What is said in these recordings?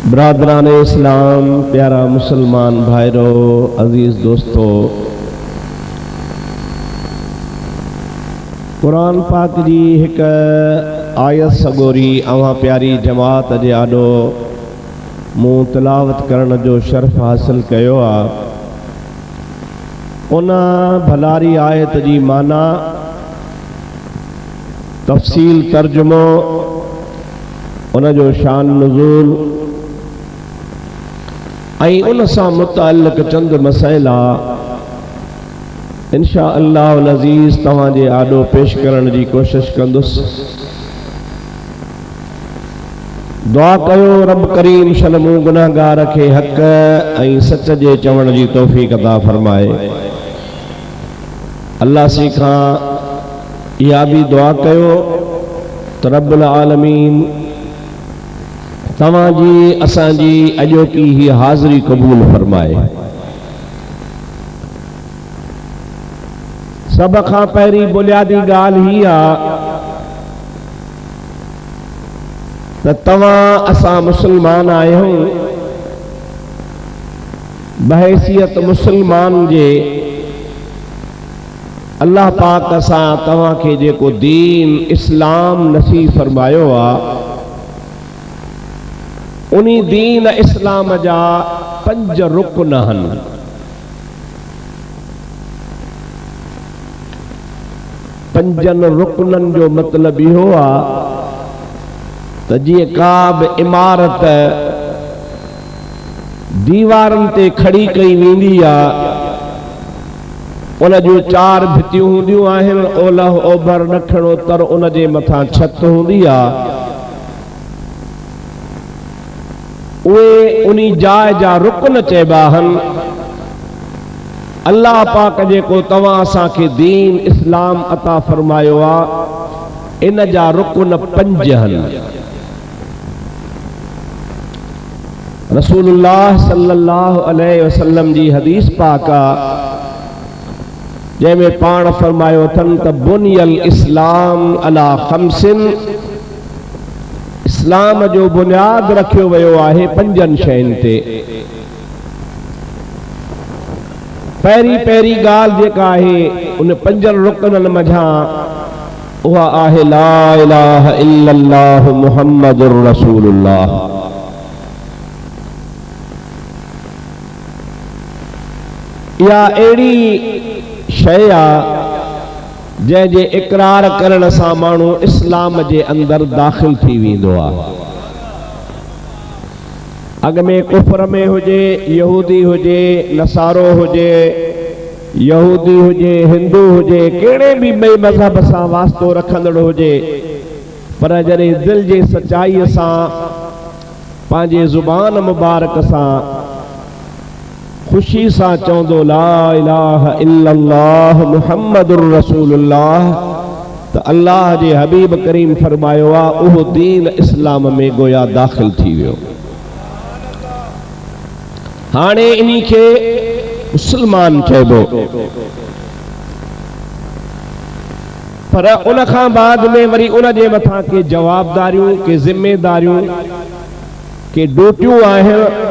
बरादरान इस्लाम, प्यारा मुसलमान भाईरो, अजीज दोस्तों, कुरान पाक जी एक आयत सगोरी अवां प्यारी जमात जे आॾो मूं तिलावत करण जो शर्फ़ हासिल कयो आहे। उन भलारी आयत जी माना, तफ़सील, तर्जुमो, उन जो शान नुज़ूल ऐं उन सां मुतअल्लिक़ चंद मसइला इंशा अल्लाह अज़ीज़ तव्हां जे आॾो पेश करण जी कोशिश कंदुसि। दुआ कयो रब करीम शलमू गुनाहगार खे हक़ ऐं सच जे चवण जी तौफ़ीक़ अता फरमाए। अल्लाह सी खां इहा बि दुआ कयो त रब्बुल आलमीन तव्हांजी असांजी अॼोकी ही हाज़िरी क़बूल फरमाए। सब खां पहिरीं बुनियादी ॻाल्हि ही आहे त तव्हां असां मुसलमान आहियूं। बहैसियत मुसलमान जे अल्लाह पाक असां तव्हांखे जेको दीन इस्लाम नसीब फरमायो आहे, उन्हीं दीन इस्लाम जा 5 रुकन आहिनि। पंजनि रुकननि जो मतिलब इहो आहे त जीअं का बि इमारत दीवारनि ते खड़ी कई वेंदी आहे, उन जूं 4 भितियूं हूंदियूं आहिनि, ओलह ओभर ॾखण उत्तर, उन जे मथां छत हूंदी आहे। उहे उन जाइ जा रुकन चइबा आहिनि। अल्लाह पाक जेको तव्हां असांखे दीन इस्लाम अता फरमायो आहे, इन जा रुकन 5 आहिनि। रसूलुल्लाह सल्लल्लाहु अलैहि वसल्लम जी हदीस पाक आहे, जंहिंमें पाण फरमायो अथनि त बुनियल इस्लाम अला खमसिन, इस्लाम जो बुनियाद रखियो वियो आहे 5 शयुनि ते। पहिरीं ॻाल्हि जेका आहे उन 5 रुकननि मंझां, उहा आहे ला इलाहा इल्लल्लाह मुहम्मदुर रसूलुल्लाह। इहा अहिड़ी शइ आहे जंहिंजे इक़रार करण सां माण्हू इस्लाम जे अंदरि दाख़िल थी वेंदो आहे। अॻ में कुफर में हुजे, यहूदी हुजे, नसारो हुजे, यहूदी हुजे, हिंदू हुजे, कहिड़े बि ॿिए मज़हब सां वास्तो रखंदड़ हुजे, पर जॾहिं दिलि जे सचाईअ सां, पंहिंजे ज़ुबान मुबारक सां खुशी सां चवंदो ला इलाहा इल्लल्लाह मुहम्मदुर रसूलुल्लाह, त अल्लाह जे हबीब करीम फरमायो आहे उहो दीन इस्लाम में गोया दाख़िल थी वियो। हाणे इन्ही खे मुसलमान चइबो, पर उन खां बाद में वरी उन जे मथां के जवाबदारियूं, के ज़िम्मेदारियूं, के ड्यूटियूं आहिनि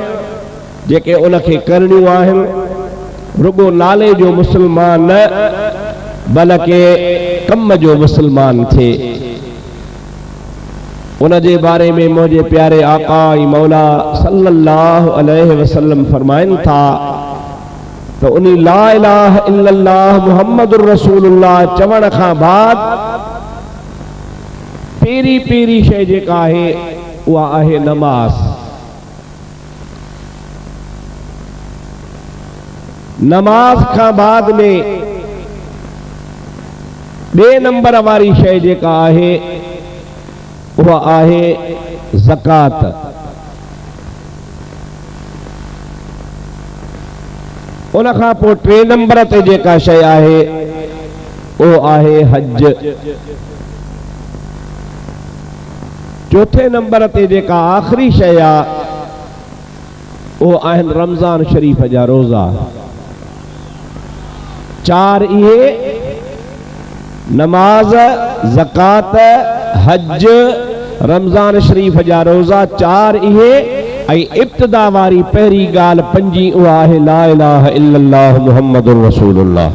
जेके उनखे करणियूं आहिनि। रुगो नाले जो मुसलमान न, बल्कि कम जो मुसलमान थे। उन जे बारे में मुझे प्यारे आका मौला सल्लल्लाहु अलैहि वसल्लम फरमाइनि था तो उन्हीं ला इलाहा इल्लल्लाह मुहम्मदुर रसूलुल्लाह चवण खां बाद पहिरीं शइ जेका आहे उहा आहे नमाज़। नमाज खां बाद में 2 नंबर वारी शइ जेका आहे उहा आहे ज़कात। उन खां पोइ 3 नंबर ते जेका शइ आहे उहो आहे हज। 4 नंबर ते जेका आख़िरी शइ आहे उहो आहिनि रमज़ान शरीफ़ जा रोज़ा। 4 इहे नमाज, ज़कात, हज, रमज़ान शरीफ जा रोज़ा, 4 इहे ऐं इब्तिदा वारी पहिरीं ॻाल्हि पंजी उहा आहे ला इलाहा इल्लल्लाह मुहम्मदुर रसूलुल्लाह।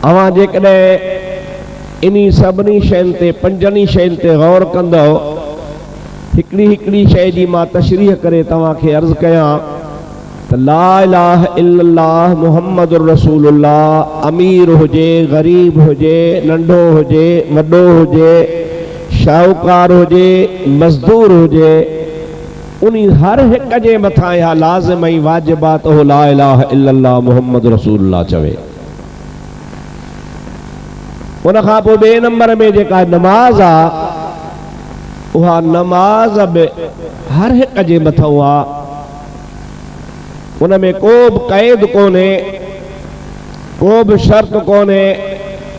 अवां जेकॾहिं इन्ही सभिनी शयुनि ते, पंजनि शयुनि ते गौर कंदो, हिकिड़ी हिकिड़ी शइ जी मां तशरीह करे तव्हांखे अर्ज़ु कयां त ला इलाहा इल्लल्लाह मुहम्मदुर रसूलुल्लाह अमीर हुजे, ग़रीब हुजे, नंढो हुजे, वॾो हुजे, शाहूकार हुजे, मज़दूर हुजे, उन्ही हर हिक जे मथां इहा लाज़िम ऐं वाजिबात हो ला इलाहा इल्लल्लाह मुहम्मद रसूलुल्लाह चवे। उन खां पोइ ॿिए नंबर में जेका नमाज़ आहे, उहा नमाज़ बि हर हिक जे मथां आहे। उन में को बि क़ैद कोन्हे, को बि शर्त कोन्हे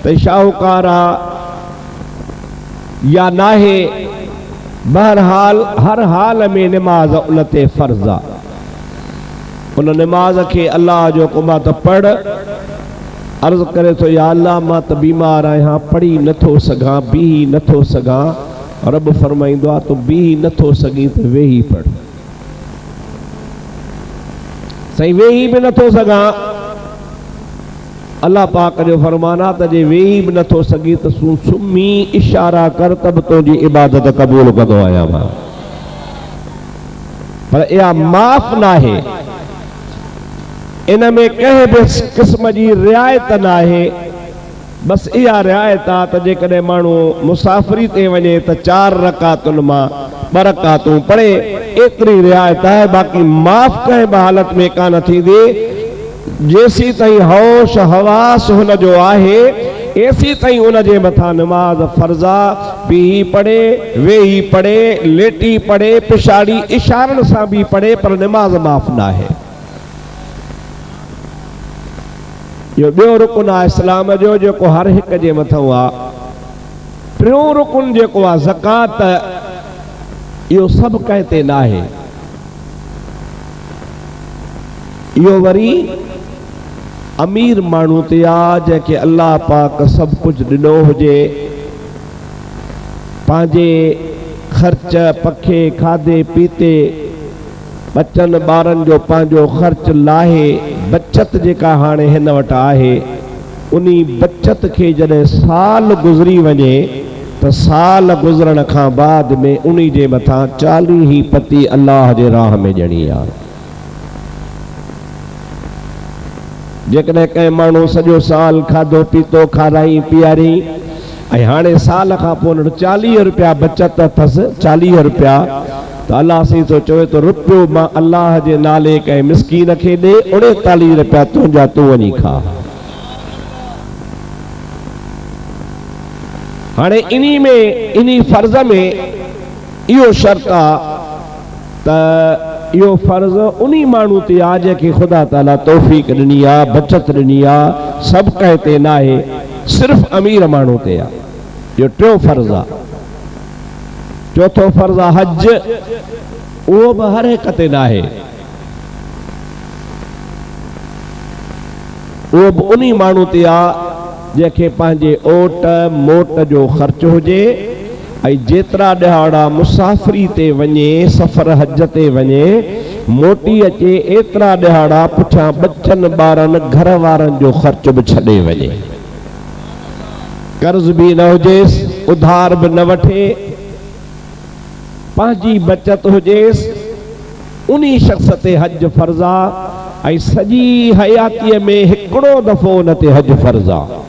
त शाहूकार आहे या नाहे। बहरहाल हर हाल में नमाज उन ते फ़र्ज़ आहे। उन नमाज खे अल्लाह जो हुकुम त पढ़, अर्ज़ करे थो या अल्लाह मां त बीमार आहियां, पढ़ी नथो सघां, बीही नथो सघां। रब फरमाईंदो आहे तो बीही नथो सघीं त वेही पढ़। सही वेही बि नथो सघां, अल्लाह पाक जो फरमाना त जे वेही बि नथो सघीं त सुम्ही इशारा कर त बि तुंहिंजी इबादत क़बूल कंदो आहियां मां। पर इहा माफ़ नाहे, इन में कंहिं बि क़िस्म जी रिआयत नाहे। बस इहा रिआयत आहे त जेकॾहिं माण्हू मुसाफ़िरी ते वञे त 4 रकातुनि मां 2 रकातूं पढ़े, एतिरी रिआयत आहे। बाक़ी माफ़ कंहिं बि हालत में कान थींदी। जेसी ताईं होश हवास हुन जो आहे, एसी ताईं उन जे मथां नमाज फ़र्ज़ आहे। बीही पढ़े, वेही पढ़े, लेटी पढ़े, पिछाड़ी इशारनि सां बि पढ़े, पर नमाज माफ़ नाहे। इहो ॿियो रुकुन आहे इस्लाम जो, जेको हर हिक जे मथां आहे। टियों रुकुन जेको आहे ज़कात, इहो सभु कंहिं ते नाहे। इहो वरी अमीर माण्हू ते आहे, जंहिंखे अल्लाह पाक सभु कुझु ॾिनो हुजे, पंहिंजे ख़र्च पखे, खाधे पीते, बचनि ॿारनि जो पंहिंजो ख़र्च लाहे, बचत जेका हाणे हिन वटि आहे, उन्ही बचत खे जॾहिं साल गुज़री वञे त साल गुज़रण खां बाद में उन्ही जे मथां 40 पती अल्लाह जे राह में ॾियणी आहे। जेकॾहिं कंहिं माण्हू सॼो साल खाधो पीतो, खाराई पीआरी, ऐं हाणे साल खां पोइ उन 40 रुपया बचत अथसि, 40 रुपया, त अल्लाह सी थो चवे तो रुपयो मां अल्लाह जे नाले कंहिं मिसकीन खे ॾे, 39 रुपया तुंहिंजा तूं वञी खा। हाणे इन्ही फ़र्ज़ में इहो शर्त आहे त इहो फ़र्ज़ उन्ही माण्हू ते आहे जंहिंखे ख़ुदा ताला तौफ़ीक़ ॾिनी आहे, बचत ॾिनी आहे। सभु कंहिं ते नाहे, सिर्फ़ अमीर माण्हू ते आहे। इहो टियों फ़र्ज़ आहे। चौथो फ़र्ज़ आहे हज, उहो बि हर हिक ते नाहे। उहो बि उन्ही माण्हू ते आहे जंहिंखे पंहिंजे ओट मोट जो ख़र्च हुजे, ऐं जेतिरा ॾहाड़ा मुसाफ़िरी ते वञे, सफ़र हज ते वञे, मोटी अचे, एतिरा ॾहाड़ा पुठियां बचनि ॿारनि घर वारनि जो ख़र्च बि छॾे वञे। कर्ज़ बि न हुजेसि, उधार बि न वठे, पंहिंजी बचत हुजेसि, उन्ही शख़्स ते हज फ़र्ज़ आहे। ऐं सॼी हयातीअ में हिकिड़ो दफ़ो उन ते हज फ़र्ज़ आहे।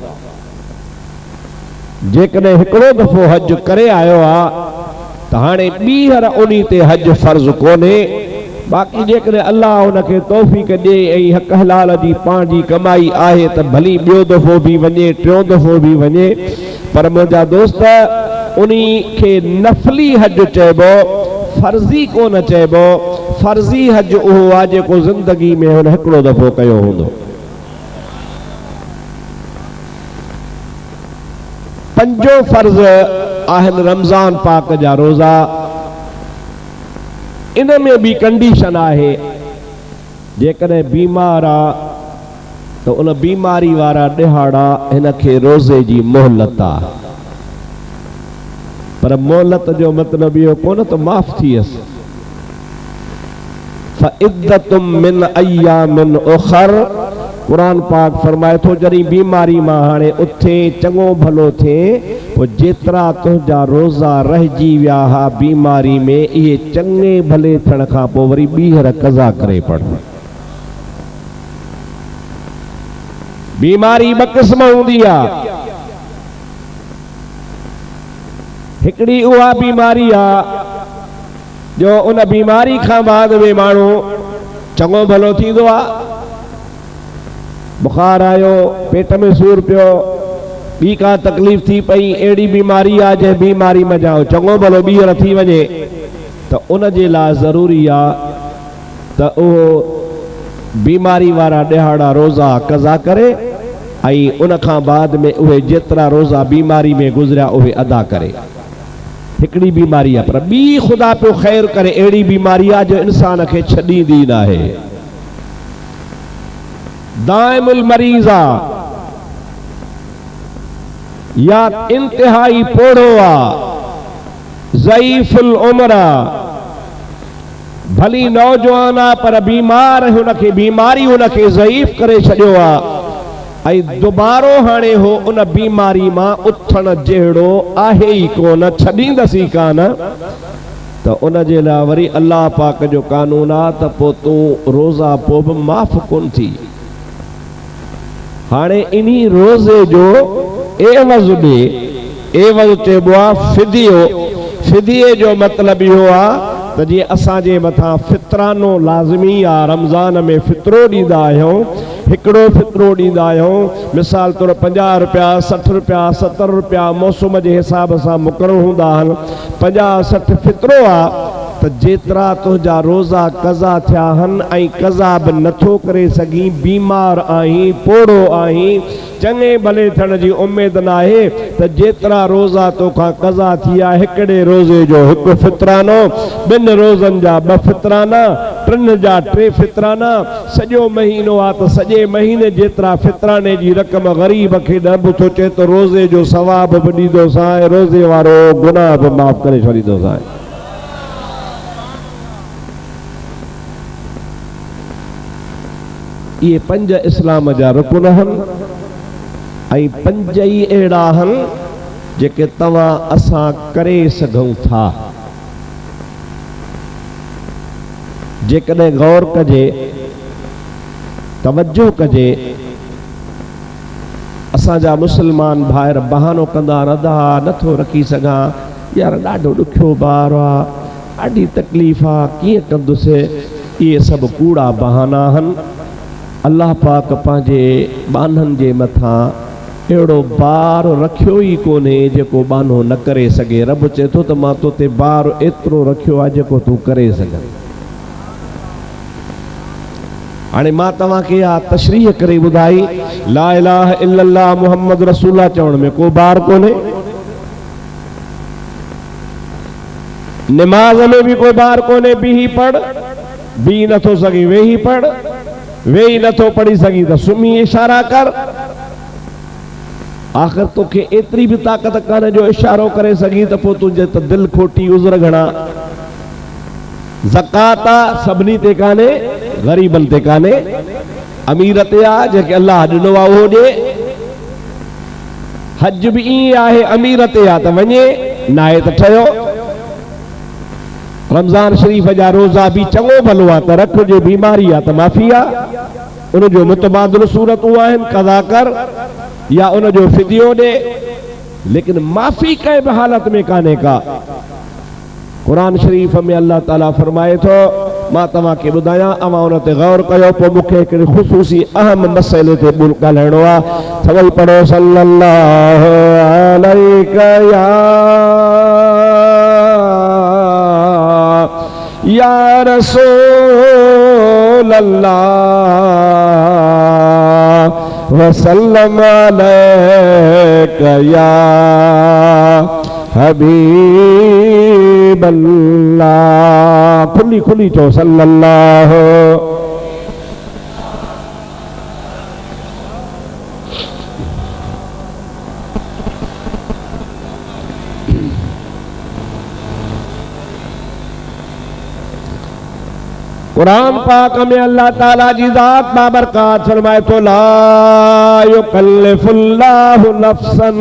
जेकॾहिं हिकिड़ो दफ़ो हज करे आयो आहे त हाणे ॿीहर उन्ही ते हज फ़र्ज़ कोन्हे। बाक़ी जेकॾहिं अल्लाह उनखे तौफ़ीक़ ॾे ऐं हक़ हलाल जी पंहिंजी कमाई आहे त भली ॿियो दफ़ो बि वञे, टियों दफ़ो बि वञे। पर मुंहिंजा दोस्त, उन्ही खे नफ़ली हज चइबो, फ़र्ज़ी कोन चइबो। फ़र्ज़ी हज उहो आहे जेको ज़िंदगी में हुन हिकिड़ो दफ़ो कयो हूंदो। 5 फ़र्ज़ आहिनि रमज़ान पाक जा रोज़ा। इन में बि कंडीशन आहे, जेकॾहिं बीमार आहे तो उन बीमारी वारा ॾिहाड़ा हिनखे रोज़े जी मोहलत आहे। पर मोहलत जो मतिलब इहो कोन त माफ़ थी वियसि। फ़इद्दतुम मिन अय्यामिन उख़र, क़ुरान पाक फरमाए थो जॾहिं बीमारी मां हाणे उथे चङो भलो थिए पोइ जेतिरा तुंहिंजा रोज़ा रहिजी विया हा बीमारी में इहे चङे भले थियण खां पोइ वरी ॿीहर क़ज़ा करे पढ़। बीमारी ॿ क़िस्म हूंदी आहे। हिकिड़ी उहा बीमारी आहे जो उन बीमारी खां बाद में माण्हू चङो भलो थींदो आहे। बुखार आयो, पेट में सूर पियो, ॿी का तकलीफ़ थी पई, अहिड़ी बीमारी आहे जंहिं बीमारी में जाओ चङो भलो ॿीहर थी वञे त उन जे लाइ ज़रूरी आहे त उहो बीमारी वारा ॾिहाड़ा रोज़ा क़ज़ा करे ऐं उन खां बाद में उहे जेतिरा रोज़ा बीमारी में गुज़रिया उहे अदा करे। हिकिड़ी बीमारी आहे, पर ॿी ख़ुदा पियो ख़ैर करे अहिड़ी बीमारी आहे जो इंसान खे छॾींदी न आहे। दाइमुल मरीज़ आहे या इंतिहाई पोड़ो आहे, ज़ईफ़ुल उम्र आहे, भली नौजवान आहे पर बीमार हुनखे बीमारी हुनखे ज़ईफ़ करे छॾियो आहे ऐं दुबारो हाणे हो उन बीमारी मां उथण जहिड़ो आहे ई कोन, छॾींदसि ई कान, त उन जे लाइ वरी अल्लाह पाक जो कानून आहे त पोइ तूं रोज़ा पोइ बि माफ़ कोन थी। हाणे इन्ही रोज़े जो एवज़ ॾे, एवज़ चइबो आहे फिदियो। फिदिये जो मतिलबु इहो आहे त जीअं असांजे मथां फितरानो लाज़मी आहे, रमज़ान में फितरो ॾींदा आहियूं, हिकिड़ो फितरो ॾींदा आहियूं, मिसाल तौरु 50 रुपया 60 रुपया 70 रुपया मौसम जे हिसाब सां मुक़ररु हूंदा आहिनि। 50-60 फितरो आहे त जेतिरा तुंहिंजा रोज़ा क़ज़ा थिया आहिनि ऐं क़ज़ा बि नथो करे सघीं, बीमार आहीं, पोड़ो आहीं, चङे भले थियण जी उमेद न आहे त जेतिरा रोज़ा तोखां क़ज़ा थी आहे हिकिड़े रोज़े जो हिकु फितरानो, 2 रोज़नि जा 2 फितराना, 3 जा 3 फितराना, सॼो महीनो आहे त सॼे महीने जेतिरा फितराने जी रक़म ग़रीब खे ॾिबो थो चए त रोज़े जो सवाब बि ॾींदोसांइ, रोज़े वारो गुनाह बि माफ़ करे छॾींदोसांइ। इहे 5 इस्लाम जा रुकन आहिनि ऐं 5 ई अहिड़ा आहिनि जेके तव्हां असां करे सघूं था। जेकॾहिं गौर कजे, तवज्जो कजे, असांजा मुस्लमान भाइर बहानो कंदा रधा नथो रखी सघां, यार ॾाढो ॾुखियो ॿार आहे, ॾाढी तकलीफ़ आहे, कीअं कंदुसि, इहे सभु कूड़ा बहाना आहिनि। अल्लाह पाक पंहिंजे बाननि जे मथां अहिड़ो बार रखियो ई कोन्हे जेको बानो न करे सघे। रब चए थो त मां तो ते बार एतिरो रखियो आहे जेको तूं करे सघे। हाणे मां तव्हांखे इहा तशरीह करे ॿुधाई, ला इलाहा इल्लल्लाह मुहम्मद रसूलुल्लाह चवण में को बार कोन्हे। निमाज़ में भी कोई बार कोन्हे, बीही पढ़, बी नथो सघी वेही पढ़, वेही नथो पढ़ी सघी त सुम्ही इशारा कर। आख़िर तोखे एतिरी बि ताक़त कान्हे जो इशारो करे सघी त पोइ तुंहिंजे त दिलि खोटी उज़र घणा। ज़कात सभिनी ते कान्हे, ग़रीबनि ते कान्हे, अमीर ते आहे, जेके अल्लाह ॾिनो आहे उहो ॾे। हज बि ईअं आहे, अमीर ते आहे त वञे, न आहे त ठहियो। रमज़ान शरीफ़ जा रोज़ा बि चङो भलो आहे त रख, जो बीमारी आहे त माफ़ी आहे। उनजो मुतबादिल सूरतूं आहिनि, क़ज़ा कर या उनजो फिदियो ॾे, लेकिन माफ़ी कंहिं बि हालत में कान्हे का। कुरान शरीफ़ में अल्लाह ताला फरमाए थो, मां तव्हांखे ॿुधायां, अवां उन ते गौर कयो, पोइ मूंखे हिकिड़े ख़ुसूसी अहम मसइले ते ॻाल्हाइणो आहे। सभई पढ़ो सल्लल्लाहु अलैका या रसूल अल्लाह वसल्लम अलैका या हबीब अल्लाह। खुली खुली चो सल्लल्लाहु कुरान पाक में अल्लाह ताला जी ज़ात बाबरकात फरमाए तो ला युकल्लिफुल्लाहु नफ्सन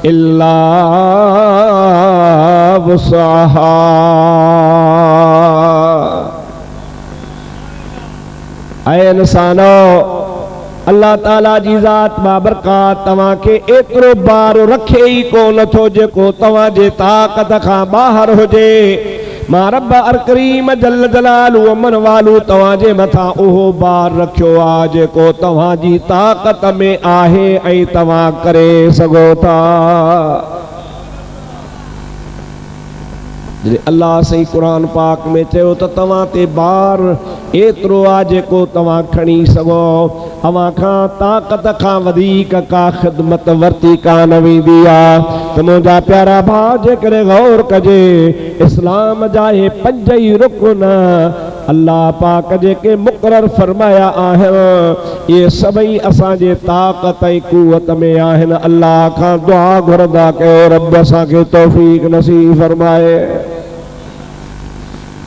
इल्ला वुसअहा। ऐ इंसानो, अल्लाह ताला जी ज़ात बाबरकात तव्हां खे एतिरो बार रखे ई कोन थो जेको तव्हां जे ताक़त खां ॿाहिरि हुजे। मां रब अर करीम जल जलालु अमन वालू तव्हां जे मथां उहो बार रखियो आहे जेको तव्हां जी ताक़त में आहे ऐं तव्हां करे सघो था। अल्लाह सही कुरान पाक में चयो त तव्हां ते बार एतिरो आहे जेको तव्हां खणी सघो। अव्हां खां ताक़त खां वधीक का ख़िदमत वरिती कान वेंदी आहे। त मुंहिंजा प्यारा भाउ, जेकॾहिं गौर कजे, इस्लाम जा हे 5 ई रुकन अल्लाह पाक जेके मुक़रर फरमाया आहिनि, इहे सभई असांजे ताक़त ऐं कुवत में आहिनि। अल्लाह खां दुआ घुरंदा कयो रब असांखे तौफ़ीक़ नसीब फरमाए।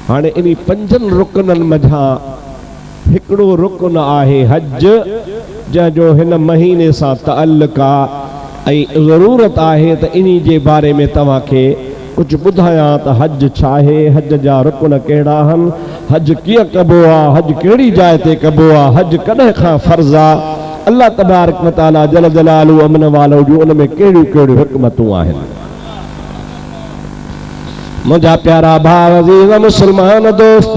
हाणे इन 5 रुकननि मझां हिकिड़ो रुकन आहे हज, जंहिंजो हिन महीने सां तअल्लुक़ आहे ऐं ज़रूरत आहे त इन जे बारे में तव्हांखे कुझु ॿुधायां त हज छा आहे, हज जा रुकन कहिड़ा आहिनि, हज कीअं कबो आहे, हज कहिड़ी जाइ ते कबो आहे, हज कॾहिं खां फ़र्ज़ आहे, अल्लाह तबारक व तआला जल जलालु अमन वालो जूं उन में कहिड़ियूं कहिड़ियूं हिकमतूं आहिनि। मुंहिंजा प्यारा भाउ अज़ीज़ मुस्लमान दोस्त,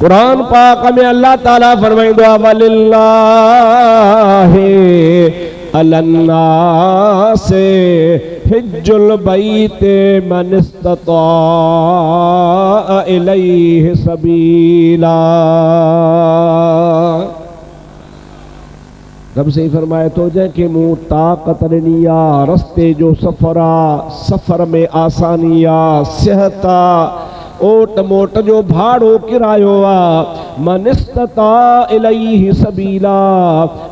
कुरान पाक में अल्लाह ताला फरमाईंदो आहे वलिल्लाहि अलन्नासि हिज्जुल बैति मन इस्तता इलैहि सबीला। रब से फरमाए तो जंहिंखे मूं ताक़त ॾिनी आहे, रस्ते जो सफ़र आहे, सफ़र में आसानी आहे, सिहत आहे, ओट मोट जो भाड़ो किरायो आहे, मन इस्तता इलैहि सबीला,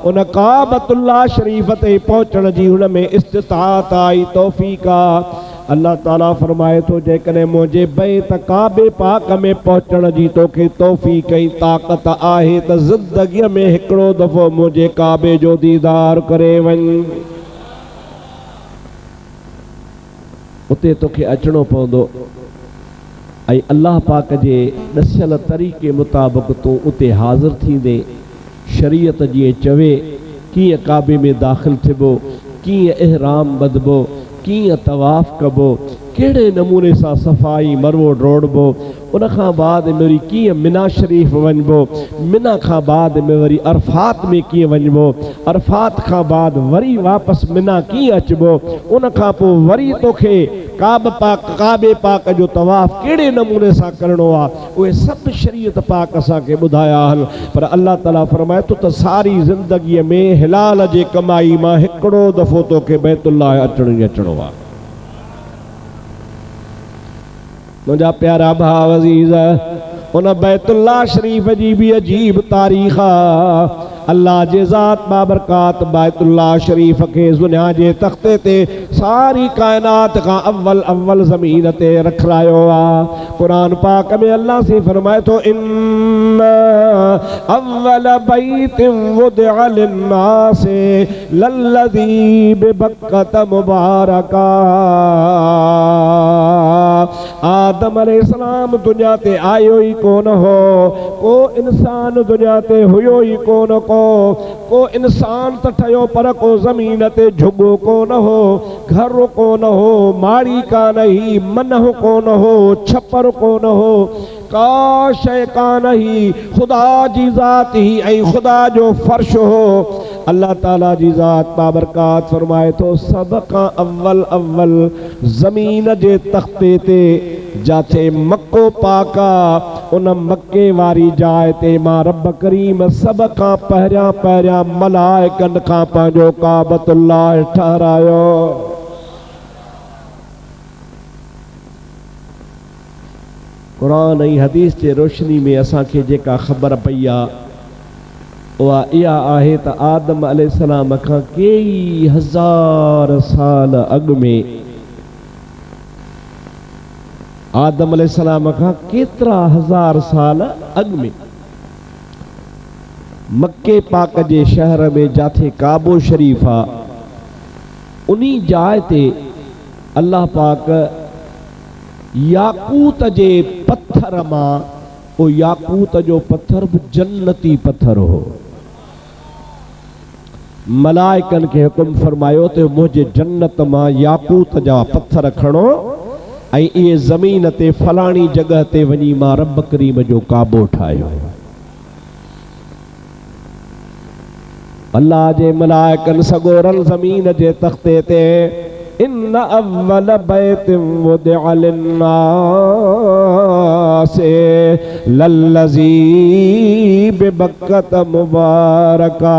उन काबतुल्लाह शरीफ ते पहुचण जी हुन में इस्तिताअत आई, तौफ़ीक़ आहे। अल्लाह ताला फरमाए थो जेकॾहिं मुंहिंजे बैत काबे पाक में पहुचण जी तोखे तौफ़ीक़ ऐं ताक़त आहे त ज़िंदगीअ में हिकिड़ो दफ़ो मुंहिंजे काबे जो दीदार करे वञ। उते तोखे अचणो पवंदो ऐं अल्लाह पाक जे ॾसियल तरीक़े मुताबिक़ तूं उते हाज़िर थींदे, शरीयत जीअं चवे कीअं काबे में दाख़िल थिबो, कीअं इहराम ॿधबो, कीअं तवाफ़ कबो, कहिड़े नमूने सां सफ़ाई मरवो ड्रोड़बो, उन खां बाद में वरी कीअं मिना शरीफ़ वञिबो, मिना खां बाद में वरी अरफात में कीअं वञिबो, अरफात खां बाद वरी वापसि मिना कीअं अचिबो, उन खां पोइ वरी तोखे काबे पाक जो तवाफ़ कहिड़े नमूने सां करिणो आहे, उहे सभु शरीयत पाक असांखे ॿुधाया आहिनि। पर अल्लाह ताला फरमाए थो त सारी ज़िंदगीअ में हिलाल जे कमाई मां हिकिड़ो दफ़ो तोखे बैतुल्लाह अचणो ई अचणो आहे। मुंहिंजा प्यारा भाउ अज़ीज़, उन बैतुल्लाह शरीफ जी भी अजीब तारीख़ आहे। अल्लाह जे ज़ात बाबरकात बैतुल्लाह शरीफ के दुनिया जे तख्ते ते सारी कायनात का अव्वल ज़मीन ते रखलायो आहे। कुरान पाक में अल्लाह से फरमाए तो इन्ना अव्वल बैतिन वुदिअ लिन्नासि लल्लज़ी बिबक्कत मुबारका। आदम अलैहिस्सलाम दुनिया ते आयो ही कोन हो, को इंसान दुनिया ते हुयो ही कोन को इंसान त ठहियो पर को ज़मीन ते झुॻो कोन हो, घर कोन हो, माड़ी कान ही, मनह कोन हो, छपर कोन हो, का शइ कान ही, खुदा जी ज़ात ही ऐं खुदा जो फर्श हो। अल्लाह ताला जी ज़ात बाबरकात फरमाए थो सभ खां अव्वल ज़मीन जे तख्ते ते जाते मक्को पाका, उन मक्के वारी जाइ ते मां रब करीम सभ खां पहिरियां मलाइकनि खां पंहिंजो काबतुल्लाह ठहरायो। कुरान ऐं हदीस जे रोशनी में असांखे जेका ख़बर पई आहे उहा इहा आहे त आदम अलैहिस्सलाम खां कई हज़ार साल अॻु में आदम अलैहिस्सलाम खां केतिरा हज़ार साल अॻु में मक्के पाक जे शहर में जाथे काबो शरीफ आ, उन्ही जाइ ते अल्लाह पाक याकूत जे पत्थर मां, वो याकूत जो पत्थर भी जन्नती पत्थर हो, मलाइकन के हुक्म फरमायो तो मुझे जन्नत मां याकूत जा पत्थर खणो ऐं इहे ज़मीन ते फलाणी जगह ते वञी मां रब करीम जो काबो ठाहियो। अल्लाह जे मलाइकन सगोरन ज़मीन जे तख्ते ते इन अव्वल बैतिन वुदिअ लिन्नास लल्लज़ी बिबक्कत मुबारका,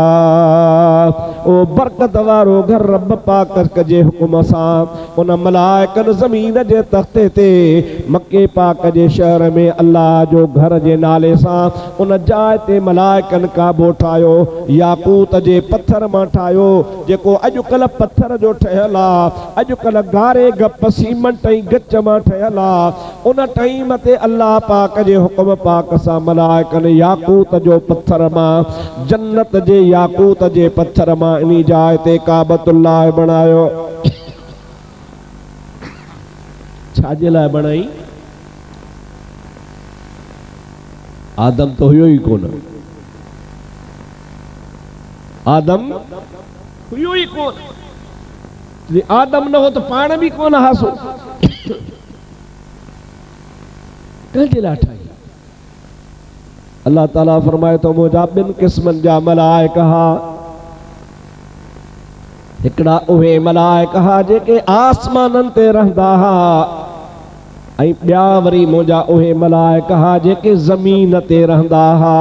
ओ बरकत वारो घर रब पाक जे हुक्म सां उन मलाइकन ज़मीन जे तख्ते ते मक्के पाक जे शहर में अल्लाह जो घर जे नाले सां उन जाइ ते मलाइकन काबो ठाहियो, याकूत जे पत्थर मां ठाहियो, जेको अॼुकल्ह पत्थर जो ठहियल आहे, अॼुकल्ह गारे गप सीमेंट ऐं गच मां ठहियल आहे। उन टाइम ते अल्लाह पाक जे हुक्म पाक सां मलाइकन याकूत जो पत्थर मां, जन्नत जे याकूत जे पत्थर मां इन जाइ ते काबतुल्लाह बणायो। छाजे लाइ बणाई? आदम तो हुयो ई कोन, आदम हुयो ई कोन, आदम न हो तो पाण भी कोन हासो, कंहिंजे लाइ ठाही? अल्लाह ताला फरमाए तो मुंहिंजा ॿिनि क़िस्मनि जा मलाइका, हिकिड़ा उहे मलाइका जेके आसमाननि ते रहंदा हा, ऐं ॿिया वरी मुंहिंजा उहे मलाइका जेके ज़मीन ते रहंदा हा।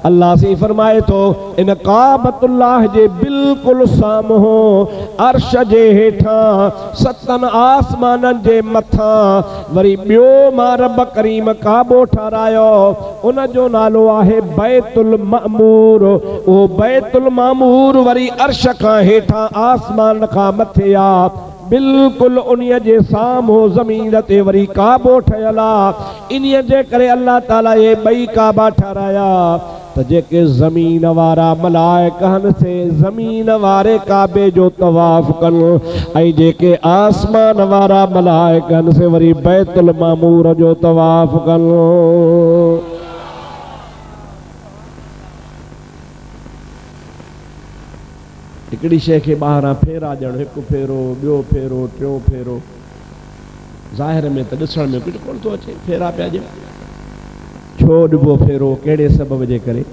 अल्लाह से फरमाए तो इन काबतुल्लाह जे बिल्कुल साम्हूं अर्श जे हेठां सतन आसमानन जे मथां वरी ॿियो मां रब करीम काबो ठारायो, उन जो नालो आहे बैतुल मामूर। वो बैतुल मामूर वरी अर्श खां हेठां आसमान खां मथे आ, बिल्कुल उन्हीअ जे साम्हूं ज़मीन ते वरी काबो ठहियल आहे। इन्हीअ जे करे अल्लाह ताला ये ॿई काबा ठाराया त जेके ज़मीन वारा मलाइकनि से ज़मीन वारे काबे जो तवाफ़ कनि ऐं जेके आसमान वारा मलाइकनि से वरी बैतुल मामूर जो तवाफ़ कनि। हिकिड़ी शइ खे ॿाहिरां फेरा ॾियणु, हिकु फेरो, ॿियो फेरो, टियों फेरो, ज़ाहिर में त ॾिसण में कुझु कोन थो अचे, फेरा पिया ॾियो, छो ॾिबो फेरो, कहिड़े सबब जे करे?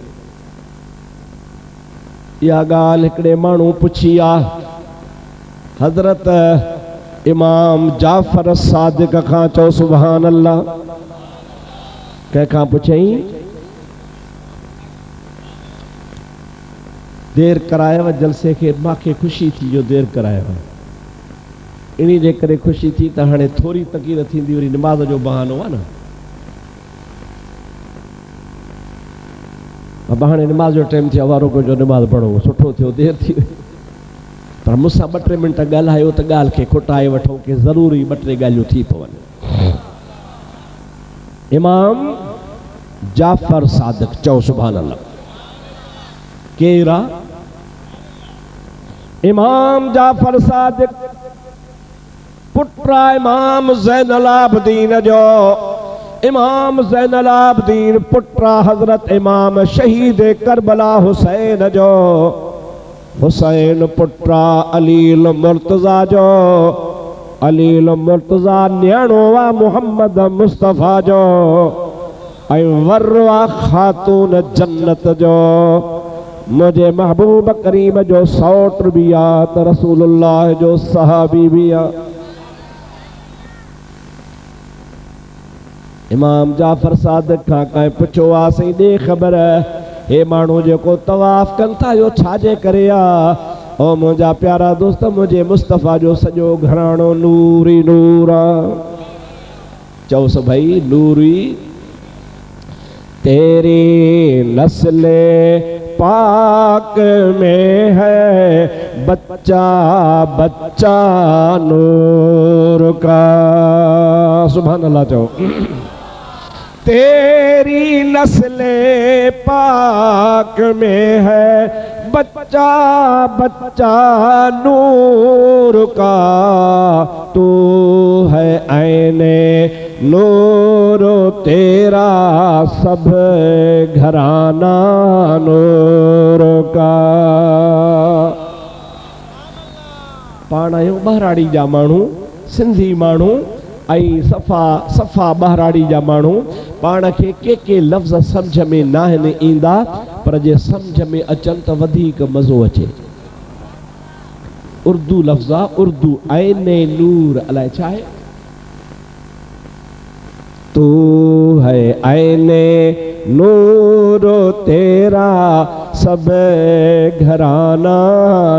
इहा ॻाल्हि हिकिड़े माण्हू पुछी आहे हज़रत इमाम जाफ़र सादिक खां, चओ सुभान अल्लाह। कंहिंखां पुछई, देर करायव जलसे खे, मूंखे ख़ुशी थी जो देर करायव, इन्ही जे करे ख़ुशी थी त हाणे थोरी तकीर थींदी, वरी निमाज़ जो बहानो आहे न। बाबा हाणे निमाज़ जो टाइम थियो, वारो को जो निमाज़ पढ़ो, सुठो थियो, देर थी वई, पर मूंसां 2-3 मिंट ॻाल्हायो त ॻाल्हि खे खुटाए वठूं कि ज़रूरी 2-3 ॻाल्हियूं थी पवनि। इमाम जाफ़र सादिक, चओ सुभान अल्लाह। केरु आहे? इमाम जाफ़र सादिक पुट इमाम ज़ैनुल आबिदीन जो। इमाम ज़ैनुल आबिदीन पुट हज़रत इमाम शहीद करबला हुसैन जो। हुसैन पुट अलील मुर्तज़ा जो। अलील मुर्तज़ा न्याणो वा मोहम्मद मुस्तफ़ा जो ऐं वरवा ख़ातून जन्नत जो। मुझे महबूब करीम जो सौट भी आ त रसूलुल्लाह जो सहाबी भी आ। इमाम जाफ़र सादिक खां कंहिं पुछो आहे, साईं ॾे ख़बर, हे माण्हू जेको तवाफ़ कनि था इहो छाजे करे आहे? ओ मुंहिंजा प्यारा दोस्त, मुंहिंजे मुस्तफ़ा जो सॼो घराणो नूरी नूर आहे। चओस भाई नूरी तेरी नस्ल पाक में है बच्चा बच्चा नूर का। सुभान अल्लाह चो। तेरी नस्ले पाक में है बच्चा बच्चा नूर का, तू है ऐने नूर तेरा सब घराना नूर का। पाण आहियूं बहराड़ी जा माण्हू, सिंधी माण्हू ऐं सफ़ा सफ़ा बहराड़ी जा माण्हू। पाण खे के लफ़्ज़ सम्झ में न आहिनि ईंदा, पर जे सम्झ में अचनि त वधीक मज़ो अचे। उर्दू लफ़्ज़ आहे, उर्दू ऐने नूर अलाए छा आहे। तू है ऐने नूर तेरा सब घराना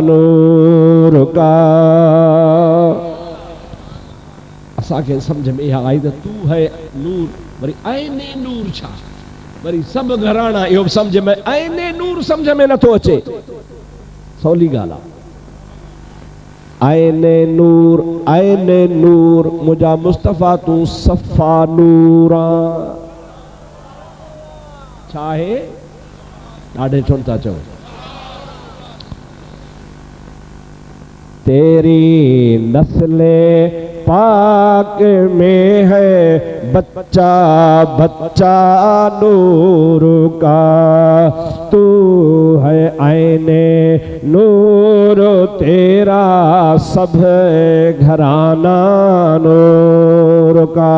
नूर का। असांखे सम्झ में इहा आई त तू है नूर, वरी ऐने नूर छा, वरी सभु घराना, इहो सम्झ में ऐने नूर सम्झ में नथो अचे। सवली ॻाल्हि आहे। ऐने नूर मुंहिंजा मुस्तफ़ा तूं सफ़ा नूर आ। छा आहे? ॾाढे छो था चओ। तेरी नस्ले पाक में है बच्चा बच्चा नूर का, तू है ऐने नूर तेरा सब घराना नूर का।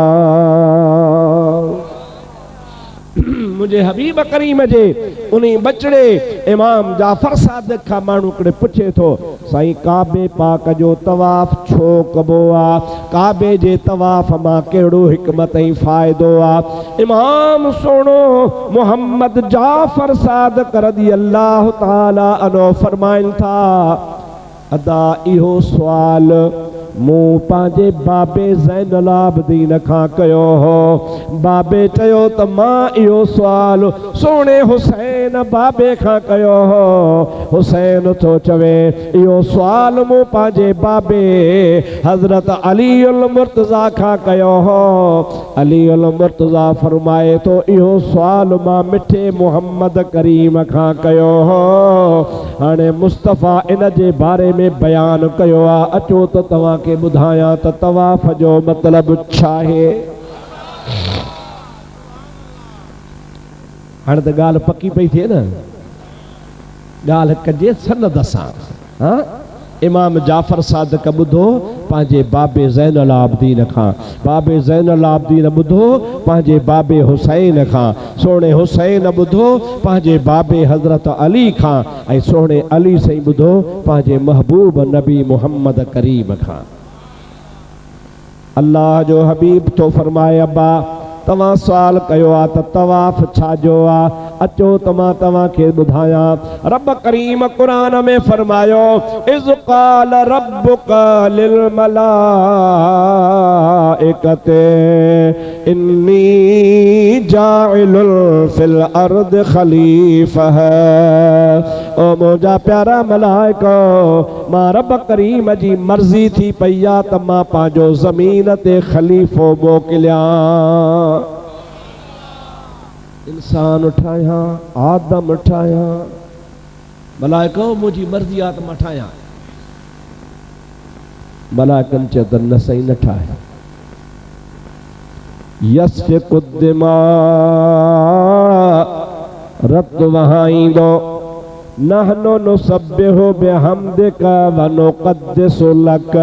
मुझे हबीब करीम जे उन्हीं बचड़े इमाम जाफर सादिक खां माण्हू हिकिड़े पुछे थो, साईं काबे पाक जो तवाफ़ छो कबो आहे? काबे जे तवाफ़ मां कहिड़ो हिकमत ऐं फ़ाइदो आहे? इमाम सोणो मोहम्मद जाफर सादिक रज़ियल्लाहु ताला अन्हु फरमाइनि था, अदा इहो सुवाल मूं पंहिंजे बाबे ज़ैनुल आबिदीन खां कयो हो। बाबे चयो त मां इहो सुवाल सोणे हुसैन बाबे खां कयो हो। हुसैन थो चवे इहो सुवाल मूं पंहिंजे बाबे हज़रत अली उल मुर्तज़ा खां कयो हो। अली उल मुर्तज़ा फरमाए थो इहो सुवाल मां मिठे मोहम्मद करीम खां कयो हो। हाणे मुस्तफ़ा इन जे बारे में बयान कयो आहे। अचो त तव्हां के बुधाया त तवाफ़ जो मतलब छा है। हाणे त ॻाल्हि पकी पई थिए न, ॻाल्हि कजे सनद सां। हाँ, इमाम जाफर सादिक ॿुधो पंहिंजे बाबे ज़ैनुल आबिदीन खां, बाबे ज़ैनुल आबिदीन ॿुधो पंहिंजे बाबे हुसैन खां, सोणे हुसैन ॿुधो पंहिंजे बाबे हज़रत अली खां, ऐं सोणे अली साईं ॿुधो पंहिंजे महबूब नबी मोहम्मद करीम खां। अल्लाह जो हबीब तो फरमाए, अब्बा तव्हां सुवाल कयो आहे त तवाफ़ छाजो आहे, अचो त मां तव्हांखे ॿुधायां। रब करीम क़ुरान में फरमायो, इज़ क़ाल रब्बुका लिल मलाइकते इन्नी जाइलुन फिल अर्द खलीफ़ा। ओ मुंहिंजा प्यारा मलाइको, मां रब करीम जी मर्ज़ी थी पई आहे त मां पंहिंजो ज़मीन ते ख़लीफ़ो मोकिलियां। इंसान ठाहियां, आदम ठाहियां, मलाइको मुंहिंजी मर्ज़ी आहे त मां ठाहियां। मलाइकनि चयो त न सही न ठाहे। यस्फ़िकु दिमा रत वहाईंदो, नहनु नुसब्बिहु बिहम्दिका व नुक़द्दिसु लक।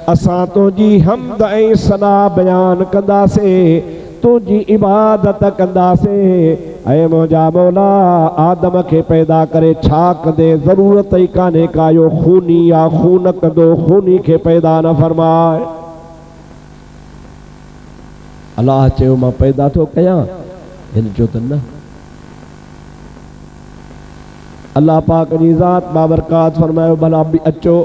असां तुंहिंजी हमद ऐं सना बयान कंदासीं, तुंहिंजी इबादत कंदासीं। ऐं मुंहिंजा मौला आदम खे पैदा करे छा कंदे, ज़रूरत ई कान्हे का यो खूनी या खून कंदो, खूनी खे पैदा न फरमाए। अलाह चयो मां पैदा थो कयां, हिन चयो त न। अल्लाह पाक जी ज़ात बाबरकात फरमायो, भला बि अचो।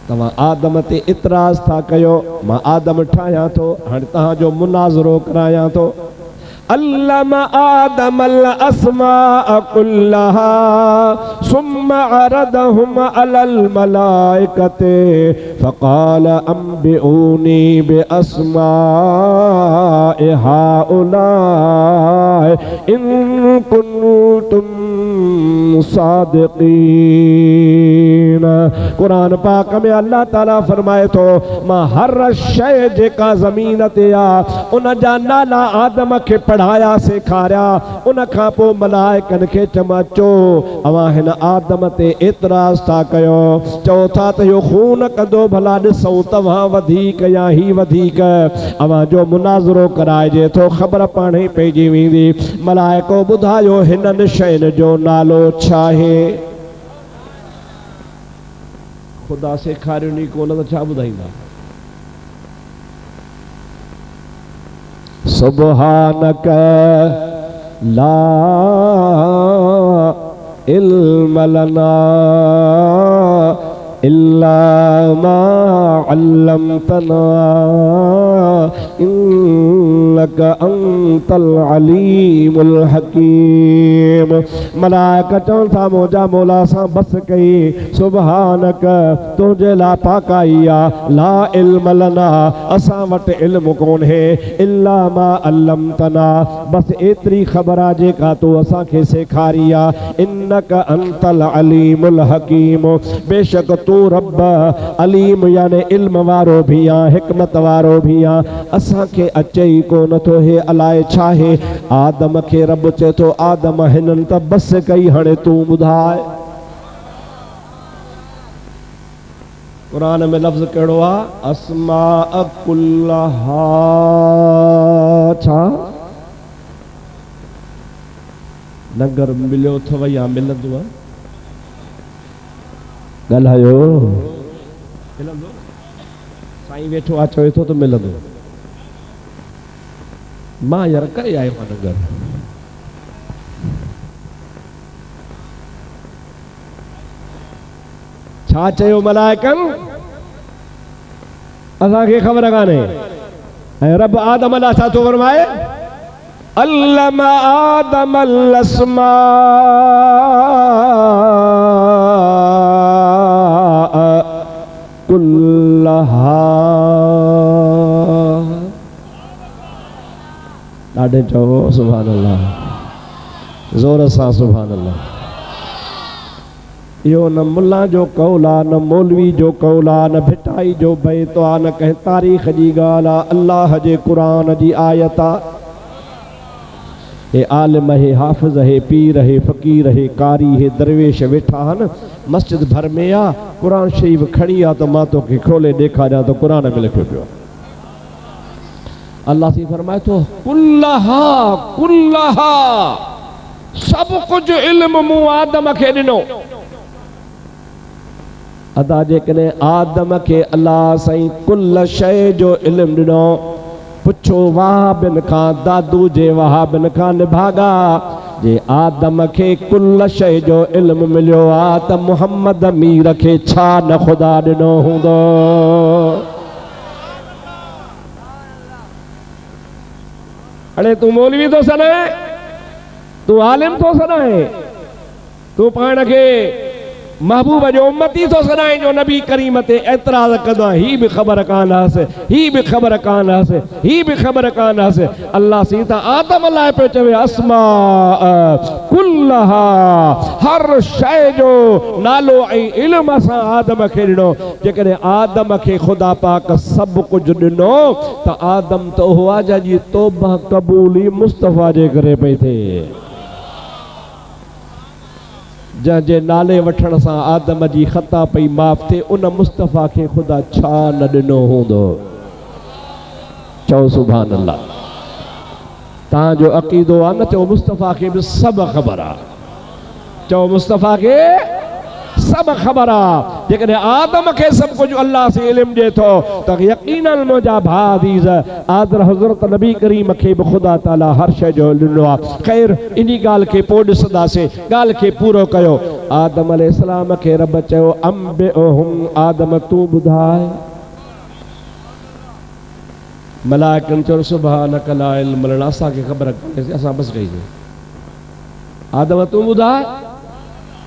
तव्हां आदम ते इतराज़ था कयो, मां आदम ठाहियां थो, हाणे तव्हांजो मुनाज़रो करायां थो। अल्लम आदमल अस्माअ कुल्लहा सुम्मा अरदहुम अलल मलाइकते फ़क़ाल अंबिऊनी बिअस्माइ हाउलाइ इन कुन्तुम सादिक़ीन। कुरान पाक में अल्लाह ताला फरमाए तो मां हर शय जेका ज़मीन ते आ उन जा नाला आदम खे पढ़ाया सेखारिया। उन खां पोइ मलाइकनि खे चमचो अवां हिन आदम ते एतिराज़ था कयो, चओ था त इहो खून कंदो, भला ॾिसूं तव्हां वधीक या ही वधीक। अवां जो मुनाज़रो कराइजे थो, ख़बर पाण ई पइजी वेंदी। मलाइको ॿुधायो हिननि शयुनि जो नालो छा आहे? ख़ुदा सेखारियो नी कोन त छा ॿुधाईंदा? सुब्हानक ला इल्म लना इल्ला मा अल्लमतना इन्नक अंतल अलीमुल हकीम। मलाइका चवनि था मोजा मौला सां बस कई, सुब्हानक तुंहिंजे लाइ पाकाई आहे, ला इल्म लना असां वटि इल्म कोन्हे, इल्ला मा अल्लमतना बस एतिरी ख़बर आहे जेका तूं असांखे सेखारी आहे। इन्नक अंतल अलीमुल हकीम बेशक तू रब अलीम यानी इल्म वारो भी आ, हिकमत वारो भी आ। असांखे अचे ई कोन थो हे अलाए छा आहे। आदम खे रब चए थो आदम हिननि त बस कई, हाणे तूं ॿुधाए। क़ुरान में लफ़्ज़ कहिड़ो आहे? अस्मा कुल्लहा। छा नगर मिलियो अथव या मिलंदो आहे? ॻाल्हायो, मिलंदो? साईं वेठो आहे चवे थो त मिलंदो। मां यार करे आयो आहियां नगर। छा चयो मलाइकनि? असांखे ख़बर कान्हे। ऐं रब आदम लाइ छा थो फरमाए? अल्लम आदमल अस्मा कुल्लहा। ॾाढे चओ सुभान अल्लाह, ज़ोर सां सुभान अल्लाह। इहो न मुल्ला जो कौल आहे, न मौलवी जो कौल आहे, न भिटाई जो बैत आहे, न कंहिं तारीख़ जी ॻाल्हि आहे। अल्लाह जे क़ुरान जी आयत आहे। हे आलिम, हे हाफ़िज़, हे पीर, हे फ़क़ीर, हे कारी, हे दरवेश वेठा आहिनि मस्जिद भर में आहे। क़ुरान शरीफ़ खणी आहे त मां तोखे खोले ॾेखारियां त क़ुरान में लिखियो पियो। अल्लाह सी फरमाए थो कुल्लहा कुल्लहा, सभु कुझु इल्म मूं आदम खे ॾिनो। अदा जेकॾहिं आदम खे अल्लाह साईं कुल शइ जो इल्म ॾिनो, पुछो वहाबिन खां, दादू जे वहाबिन खां निभागा जे आदम खे कुल शइ जो इल्म मिलियो आहे त मुहम्मद मीर खे छा न ख़ुदा ॾिनो हूंदो। हाणे तूं मौलवी थो सॾाए, तूं आलिम थो सॾाए, तूं पाण खे महबूब जो उम्मती थो सॾाए जो नबी करीम ते एतिराज़ कंदो आहे। ही बि ख़बर कान हुअसि, ही बि ख़बर कान हुअसि, ही बि ख़बर कान हुअसि। अल्लाह सीधा आदम लाइ पियो चवे अस्मा कुल्लहा, हर शइ जो नालो ऐं इल्म असां आदम खे ॾिनो। जेकॾहिं आदम खे ख़ुदा पाक सभु कुझु ॾिनो त आदम त उहो आहे जंहिंजी तौबा क़बूली मुस्तफ़ा जे करे पई थिए। जंहिंजे नाले वठण सां आदम जी ख़ता पई माफ़ थिए, उन मुस्तफ़ा खे ख़ुदा छा न ॾिनो हूंदो। चओ सुभान अल्लाह। तव्हांजो अक़ीदो आहे न, चओ मुस्तफ़ा खे बि सभु ख़बर आहे। चओ मुस्तफ़ा खे सभु ख़बर आहे। जेकॾहिं आदम खे सभु कुझु अल्लाह से इल्म ॾिए थो त यकीनन मुंहिंजा भाउ अज़ीज़ आदर हज़रत नबी करीम खे बि ख़ुदा ताला हर शइ जो ॾिनो आहे। ख़ैर इन ॻाल्हि खे पोइ ॾिसंदासीं, ॻाल्हि खे पूरो कयो। आदम अलैहिस्सलाम खे रब चयो अंबिउहुम, आदम तूं ॿुधाए। मलाइकनि चयो सुभानक ला इल्म लना, असांखे ख़बर कोन्हे, असां बसि कईसीं। आदम तूं ॿुधाए,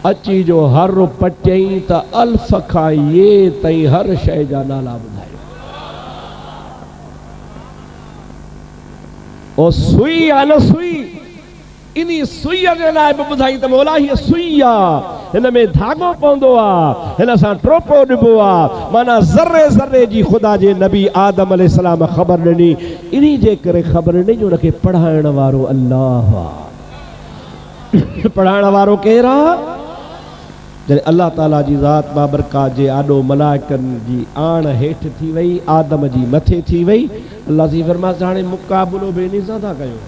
अची जो हर पचई त अल्फ खां ये ताईं हर शइ जा नाला ॿुधायो। ओ सुई आहे न सुई, इन्ही सुईअ जे लाइ बि ॿुधाई त मौला हीअ सुई आहे, हिन में धाॻो पवंदो आहे, हिन सां टोपो ॾिबो आहे। माना ज़र्रे ज़र्रे जी ख़ुदा जे नबी आदम अलैहिस्सलाम ख़बर ॾिनी। इन्ही जे करे ख़बर ॾिनी जो हुनखे पढ़ाइण वारो अल्लाह आहे। पढ़ाइण वारो केरु आहे? जॾहिं अल्लाह ताला जी ज़ात बाबरकात जे आॾो मलाइकनि जी आण हेठि थी वई, आदम जी मथे थी वई, अल्लाह जी फरमास हाणे मुक़ाबिलो ॿिन्ही सां था कयूं।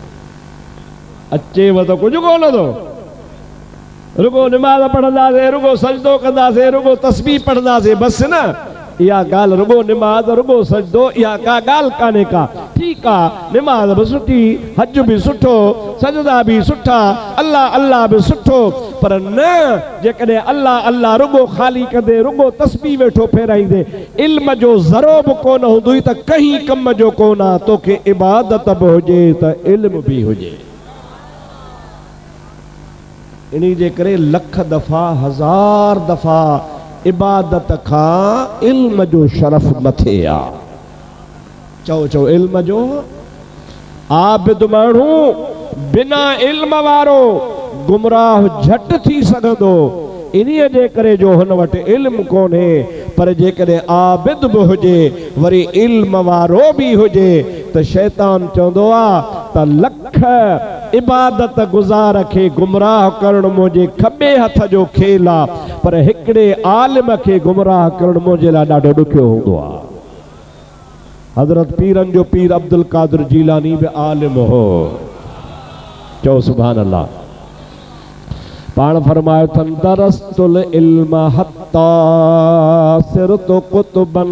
अचेव त कुझु कोन थो, रुगो निमाज़ पढ़ंदासीं, रुगो सजदो कंदासीं, रुगो तस्बीह पढ़ंदासीं, बसि न। इहा ॻाल्हि रुगो निमाज़ रुगो सजदो इहा का ॻाल्हि कान्हे का। ठीकु आहे, निमाज़ बि सुठी, हज बि सुठो, सजदा बि सुठा, अल्लाह अल्लाह बि सुठो, पर न जेकॾहिं अल्लाह अल्लाह रुगो ख़ाली कंदे, रुगो तस्बीह वेठो फेराईंदे, इल्म जो ज़रो बि कोन हूंदुई त कंहिं कम जो कोन आहे। तोखे इबादत बि हुजे त इल्म बि हुजे। इन्ही जे करे लख दफ़ा हज़ार दफ़ा इबादत खां इल्म जो शरफ़ मथे आहे। चओ चओ इल्म जो। आबिद माण्हू बिना इल्म वारो गुमराह झटि थी सघंदो, इन्हीअ जे करे जो हुन वटि इल्म कोन्हे। पर जेकॾहिं आबिद बि हुजे, वरी इल्म वारो बि हुजे, त शैतान चवंदो आहे त लख इबादत गुज़ार खे गुमराह करणु मुंहिंजे खॿे हथ जो खेल आहे, पर हिकिड़े आलिम खे गुमराह करणु मुंहिंजे लाइ ॾाढो ॾुखियो हूंदो आहे। हज़रत पीरनि जो पीर अब्दुल कादिर जीलानी बि आलिम हो। चओ सुभान अल्लाह। पाण फरमायो अथनि दरस्तुल इल्म हत्ता सिरतु कुतुबन।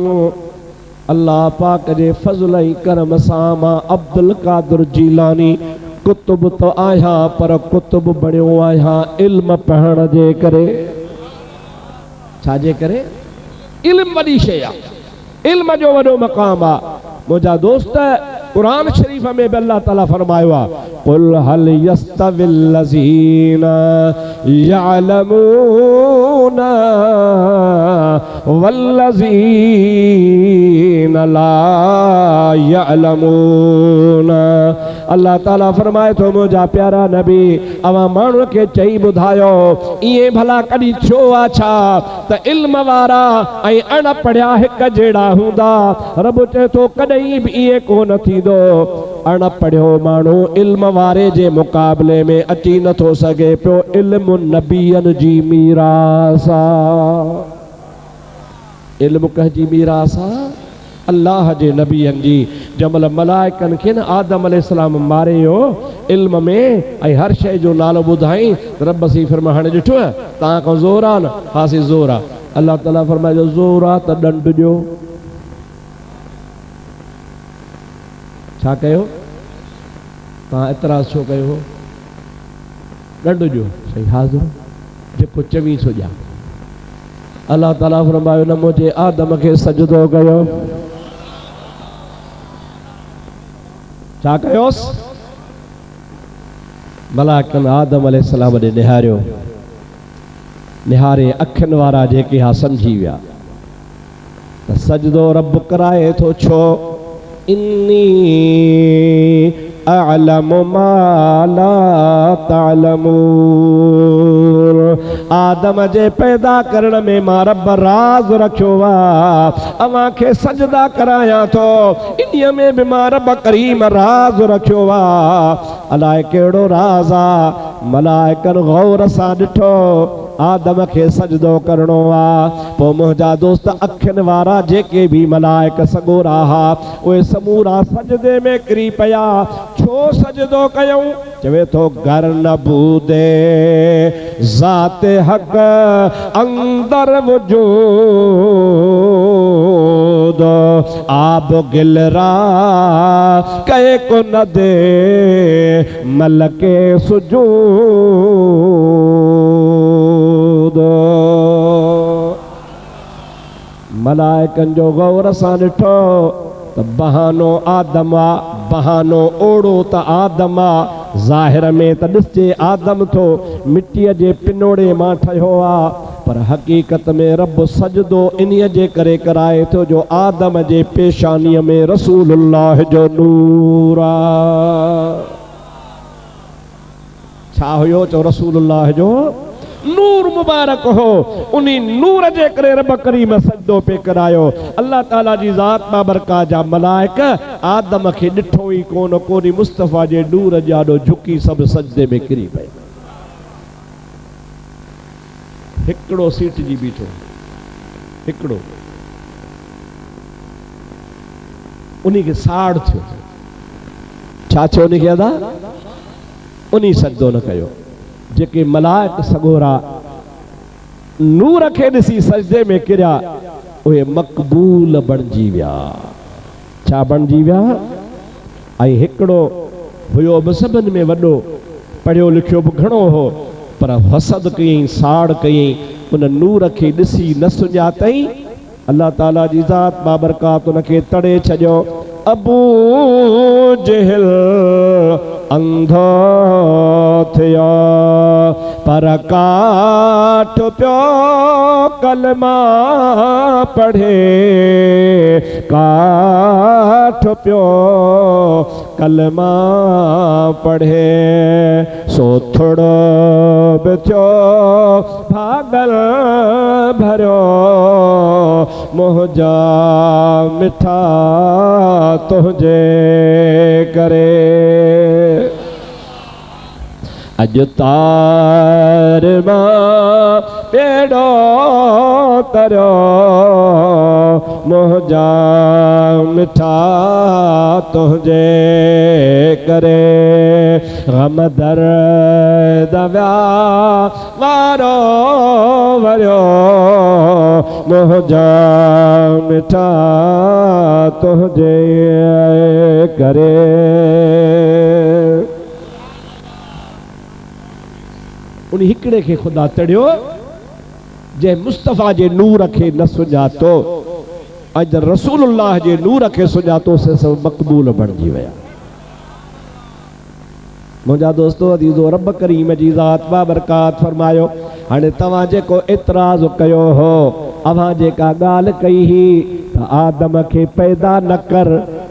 अल्लाह पाक जे फज़ल ऐं करम सां मां अब्दुल कादिर जीलानी कुतुब तो आहियां, पर कुतुब बणियो आहियां इल्म पढ़ण जे करे। छाजे करे? इल्म वॾी शइ आहे, इल्म जो वॾो मक़ाम आहे। मुंहिंजा दोस्त, कुरान शरीफ़ में बि अल्लाह ताला फरमायो आहे, कुल हल यस्तविल लज़ीना यअलमून वल्लज़ीना ला यअलमून। अल्लाह ताला फरमाए थो, मुंहिंजा प्यारा नबी, अवां माण्हुनि खे चई ॿुधायो, ईअं भला कॾहिं थियो आहे छा त इल्म वारा ऐं अणपढ़िया हिकु जहिड़ा हूंदा? रब चए थो कॾहिं बि ईअं कोन थींदो। अणपढ़ियो माण्हू इल्म वारे जे मुक़ाबले में अची नथो सघे पियो। इल्म नबीअनि जी मीरास आहे। इल्म कंहिंजी मीरास आहे? अल्लाह जे नबीअनि जी। जमल मलाइकनि खे न आदम अलैहिस्सलाम मारे हो इल्म में ऐं हर शइ जो नालो ॿुधाई, रब सी फरमा हाणे ॾिठो आहे तव्हां खां ज़ोर आहे न? हा सी ज़ोर आहे। अल्लाह ताला फरमायो ज़ोर आहे त ॾंड ॾियो। छा कयो? तव्हां एतिराज़ छो कयो हो? ॾंड ॾियो। सही हाज़िर जेको चवी सो ॼा। अल्लाह ताला फरमायो न मुंहिंजे आदम खे सजदो कयो। छा कयोसि? मलाइकनि आदम अलैहिस्सलाम ॾे निहारियो। निहारे अखियुनि वारा जेके हा सम्झी विया त सजदो रब कराए थो। छो? इन्नी अअलमु मा ला तअलमून। आदम जे पैदा करण में मां रब राज़ रखियो आहे, अवां खे सजदा करायां थो। इन्हीअ में बि मां रब करीम राज़ रखियो आहे। अलाए कहिड़ो राज़ आहे? मलाइकनि गौर सां ॾिठो, आदम खे सजदो करणो आहे। पोइ मुंहिंजा दोस्त अखियुनि वारा जेके बि मलाइक सॻोरा हा, उहे समूरा सजदे में किरी पिया। छो सजदो कयूं? चवे थो घर न बूदे ज़ाते हक़ अंदर वजूद आब गिलरा कहे को न दे मलके सुजूद। मलाइकनि जो गौर सां ॾिठो, त बहानो आदम आ, बहानो ओड़ो त आदम आ। ज़ाहिर में त ॾिसजे आदम थो मिटीअ जे पिनोड़े मां ठहियो आ, पर हक़ीक़त में रब सजदो इन्हीअ जे करे कराए थो जो आदम जे पेशानीअ में रसूलुल्लाह जो नूर आ। छा हुयो चो रसूलुल्लाह जो नूर मुबारक हो। उन्हीं नूर जे करे रब करीम सजदो पे करायो। अल्लाह ताला जी ज़ात बाबरका जा मलाइक आदम खे ॾिठो ई कोन, कोनी मुस्तफ़ा जे नूर जाॾो झुकी सभु सजदे में किरी पए। हिकिड़ो सीट जी बीठो, हिकिड़ो उन्हीं खे साड़ थियो। छा थियो उन्हीं खे अदा? उन्हीं सजदो न कयो। जेके मलाइक सगोरा नूर खे ॾिसी सजदे में किरिया उहे मक़बूल बणिजी विया। छा बणिजी विया? ऐं हिकिड़ो हुयो बि सभिनि में वॾो, पढ़ियो लिखियो बि घणो हो, पर हसद कयईं, साड़ कयईं, उन नूर खे ॾिसी न सुञातई। अल्लाह ताला जी ज़ात बाबरकात उनखे तड़े छॾियो। अबू जहल अंधो थियो पर काठ पियो कलमा पढ़े, काठ पियो कलमा पढ़े, सो थोड़ो बि थियो भागल भरियो, मुंहिंजा मिठा तुंहिंजे करे। अॼु तार मां पेड़ो तरियो, मुंहिंजा मिठा तुंहिंजे करे। गम दर्द वारो वरियो, मुंहिंजा मिठा तुंहिंजे करे। उन हिकिड़े खे ख़ुदा तड़ियो जे मुस्तफ़ा जे नूर खे न सुञातो, अॼु रसूलुल्लाह जे नूर खे सुञातो, से सभु मक़बूल बणिजी विया। मुंहिंजा दोस्तो अज़ीज़ो, रब करीम जी ज़ात बाबरकात फरमायो। हाणे तव्हां जेको एतिराज़ कयो हो, अव्हां जेका ॻाल्हि कई ही त आदम खे पैदा न कर,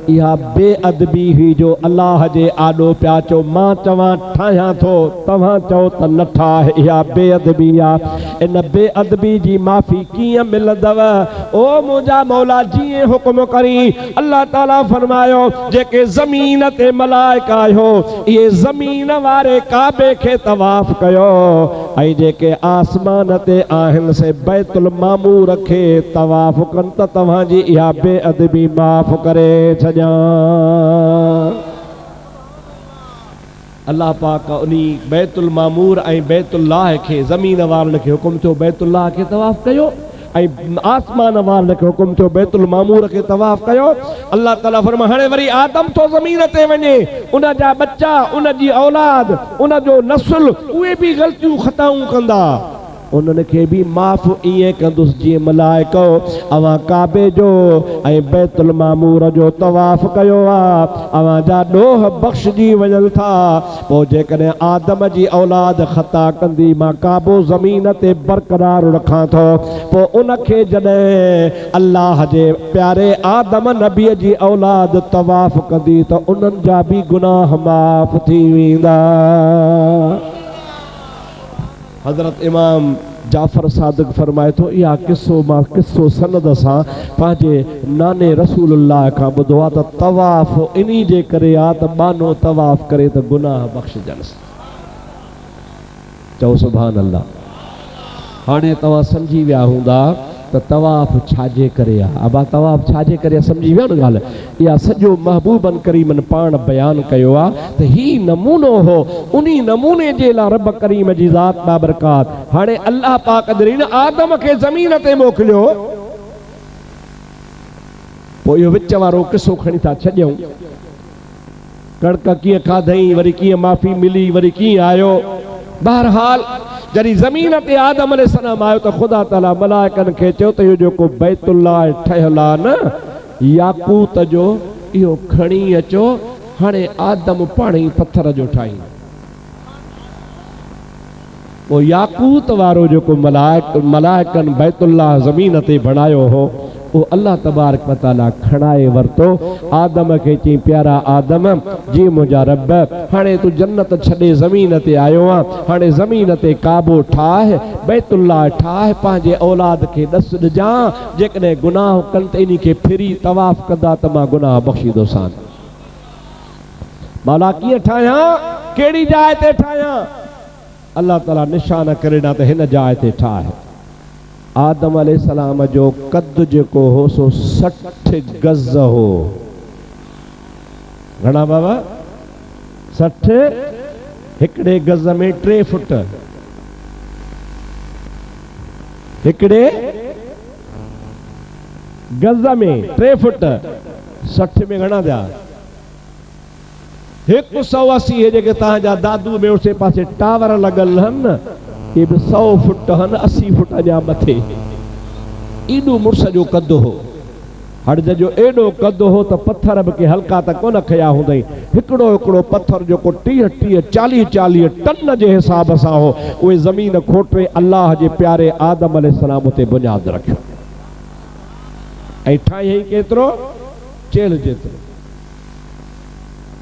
इहा बेअदबी हुई जो अल्लाह जे आॾो पिया चओ मां चवां ठाहियां थो, तव्हां चओ त न ठाह, इहा बेअदबी आहे। इन बेअदबी जी माफ़ी कीअं मिलंदव? ओ मुंहिंजा मौला जीअं हुक्म करी। अल्लाह ताला फरमायो जेके ज़मीन ते मलाइका आहियो, इहे ज़मीन वारे काबे खे तवाफ़ कयो, ऐं जेके आसमान ते आहिनि से बैतुल मामूर खे तवाफ़ कनि त तव्हांजी इहा बेअदबी माफ़ करे छॾियां। अल्लाह पाक उन्ही बैतुल मामूर ऐं बैतुल्लाह खे ज़मीन वारनि खे हुकुम थियो बैतुल्लाह खे तवाफ़ कयो, ऐं आसमान वारनि खे हुकुम थियो बैतुल मामूर खे तवाफ़ कयो। अल्लाह ताला फरमाए हाणे वरी आदम थो ज़मीन ते वञे, उन जा बच्चा, उन जी औलाद, उन जो नस्ल, उहे बि ग़लतियूं ख़ताऊं कंदा, उन्हनि खे बि माफ़ ईअं कंदुसि जीअं मलाइको अवां काबे जो ऐं बैतुल मामूर जो तवाफ़ कयो आहे, अवां जा ॾोह बख़्शजी वञनि था। पोइ जेकॾहिं आदम जी औलाद ख़ता कंदी, मां काबो ज़मीन ते बरक़रार रखां थो। पोइ उनखे जॾहिं अल्लाह जे प्यारे आदम नबीअ जी औलाद तवाफ़ कंदी त उन्हनि जा बि गुनाह माफ़ थी वेंदा। हज़रत इमाम जाफ़र सादिक फरमाए थो, इहा किस्सो सनद सां पंहिंजे नाने रसूलुल्लाह खां ॿुधो आहे त तवाफ़ इन्ही जे करे आहे त बानो तवाफ़ करे त गुनाह बख़्शजनिसि। चओ सुभान अल्लाह। हाणे तव्हां सम्झी विया हूंदा त तवाफ़ छाजे करे आहे। अबा तवाफ़ छाजे करे सम्झी विया न ॻाल्हि? इहा सॼो महबूबन करीमन पाण बयानु कयो आहे त ही नमूनो हो, उन नमूने जे लाइ रब करीम जी ज़ात बाबरकात हाणे अल्लाह पाक क़दरीन आदम खे ज़मीन ते मोकिलियो। पोइ इहो विच वारो किस्सो खणी था छॾियूं, कणक कीअं खाधई, वरी कीअं माफ़ी मिली, वरी कीअं आयो। बहरहाल जॾहिं ज़मीन ते आदम अलैहिस्सलाम आयो त ख़ुदा ताला मलाइकनि खे चयो त इहो जेको बैतुल्लाह ठहियल आहे न, याकूत जो इहो खणी अचो हाणे आदम पाण ई पत्थर जो ठाही वो याकूत वारो जेको मलाइकनि बैतुल्लाह ज़मीन ते बणायो हो वो अल्लाह तबारक व तआला खणाए वरतो आदम खे चई प्यारा आदम जी मुंहिंजा रब हाणे तूं जन्नत छॾे ज़मीन ते आयो आहे हाणे ज़मीन ते काबो ठाहे बैतुल्लाह ठाहे पंहिंजे औलाद खे ॾस ॾिजां जेकॾहिं गुनाह कनि त इन खे फिरी तवाफ़ कंदा त मां गुनाह बख़्शीदोसान मौला कीअं ठाहियां कहिड़ी जाइ ते ठाहियां अल्लाह ताला निशान करे ॾिना त हिन जाइ ते ठाहे आदम अलैहिस्सलाम जो कद जेको हो सो 60 गज हो घणा बाबा 60 हिकिड़े गज में 3 फुट हिकिड़े गज में 3 फुट 60 में घणा थिया 180 जेके तव्हांजा दादू में उसे पासे टावर लॻल आहिनि ये भी 100 फुट हन 80 फुट अञा मथे एॾो मुड़स जो कद हो हड़ज जो एॾो कद हो त पत्थर बि के हल्का त कोन खया हूंदई हिकिड़ो पत्थर जेको 30-40 टन जे हिसाब सां हो उहे ज़मीन खोटे अल्लाह जे प्यारे आदम अलैहिस्सलाम उते बुनियाद रखियो ऐं ठाही केतिरो चेल जेतिरो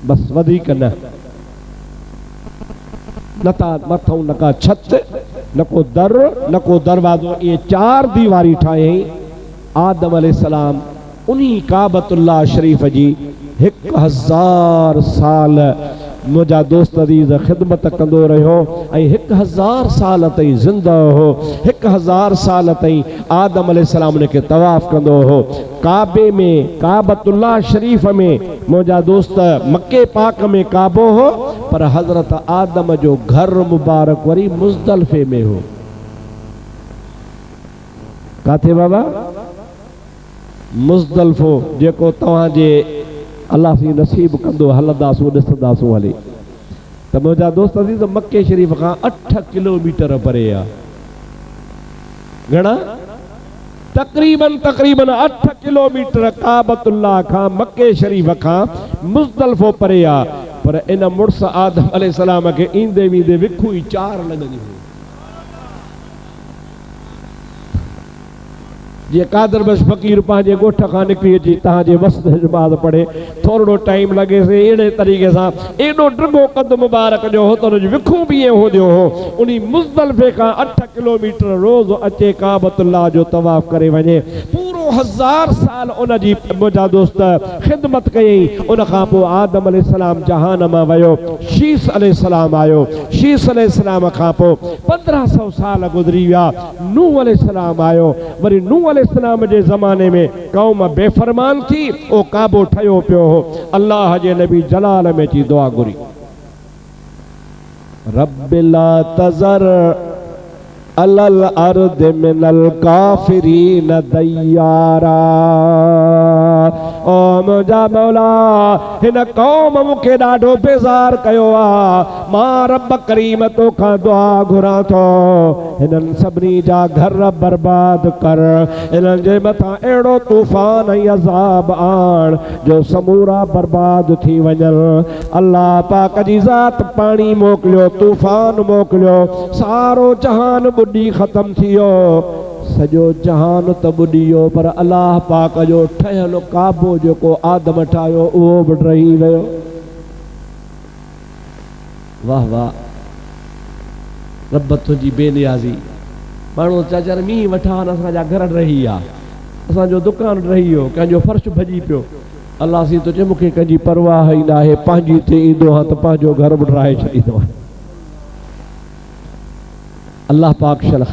बस वधीक न नता मथों न का छत न को दर न को दरवाजो ये 4 दीवारी ठाही आदम अलैहिस्सलाम उन्हीं काबतुल्लाह शरीफ जी 1000 साल मुंहिंजा दोस्त अज़ीज़ ख़िदमत कंदो रहियो ऐं 1000 साल ताईं ज़िंदा हो 1000 साल ताईं आदम अलैहिस्सलाम उनखे तवाफ़ कंदो हो काबे में काबतुल्लाह शरीफ में मुंहिंजा दोस्त मक्के पाक में काबो हो पर हज़रत आदम जो घर मुबारक वरी मुज़दलिफ़े में हो काथे बाबा मुज़दलिफ़ो जेको तव्हांजे अल्लाह सी नसीब कंदो हलंदासूं ॾिसंदासूं हले त मुंहिंजा दोस्त अज़ीज़ मक्के शरीफ खां 8 किलोमीटर परे आहे घणा तक़रीबन 8 किलोमीटर काबतुल्लाह खां मक्के शरीफ खां मुज़दलिफ़ो परे आहे पर इन मुड़स आदम अलैहिस्सलाम खे ईंदे वींदे विखू ई 4 लॻंदी हुई जे कादर बस फ़कीर पंहिंजे ॻोठ खां निकिरी अची तव्हांजे वस्त नमाज़ पढ़े थोरो टाइम लॻे से अहिड़े तरीक़े सां एॾो ड्रिगो कद मुबारक जो हो त हुनजो विखूं बि ईअं हूंदो हो उन मुज़दलिफ़े खां 8 किलोमीटर रोज़ अचे काबतुल्लाह जो तवाफ़ करे वञे पूरो 1000 साल उन जी मुंहिंजा दोस्त ख़िदमत कयईं उन खां पोइ आदम अलैहिस्सलाम जहान मां वियो शीस अलैहिस्सलाम आयो शीस अलैहिस्सलाम खां पोइ 1500 साल गुज़री विया नूह अलैहिस्सलाम आयो वरी नूह अलैहिस्सलाम जे ज़माने में कौम बेफ़रमान थी ओ काबो ठहियो पियो हो अल्लाह जे नबी जलाल में जी दुआ घुरी रब ला तज़र अलल अर्द मिनल काफिरीन दय्यारा ओ मुंहिंजा मौला हिन कौम मूंखे ॾाढो बेज़ार कयो आहे मां रब करीम तोखां दुआ घुरां थो हिननि सभिनी जा घर बर्बाद कर हिननि जे मथां अहिड़ो तूफ़ान ऐं अज़ाब आण जो समूरा बर्बाद थी वञनि अल्लाह पाक जी ज़ात पाणी मोकिलियो तूफ़ान मोकिलियो सारो जहान ॿुॾी ख़तम थी वियो सॼो जहान त ॿुॾी वियो पर अल्लाह पाक जो ठहियलु काबो जेको आदम ठाहियो उहो बि रही वियो वाह वाह रब तुंहिंजी बेनियाज़ी माण्हू चाचार मींहुं वठां असांजा घर रही विया असांजो दुकान रही वियो कंहिंजो फर्श भॼी पियो अल्लाह सी थो चए मूंखे कंहिंजी परवाह ई न आहे पंहिंजी ते ईंदो आहे त पंहिंजो घर बि ठाहे छॾींदो आहे अल्लाह पाक शल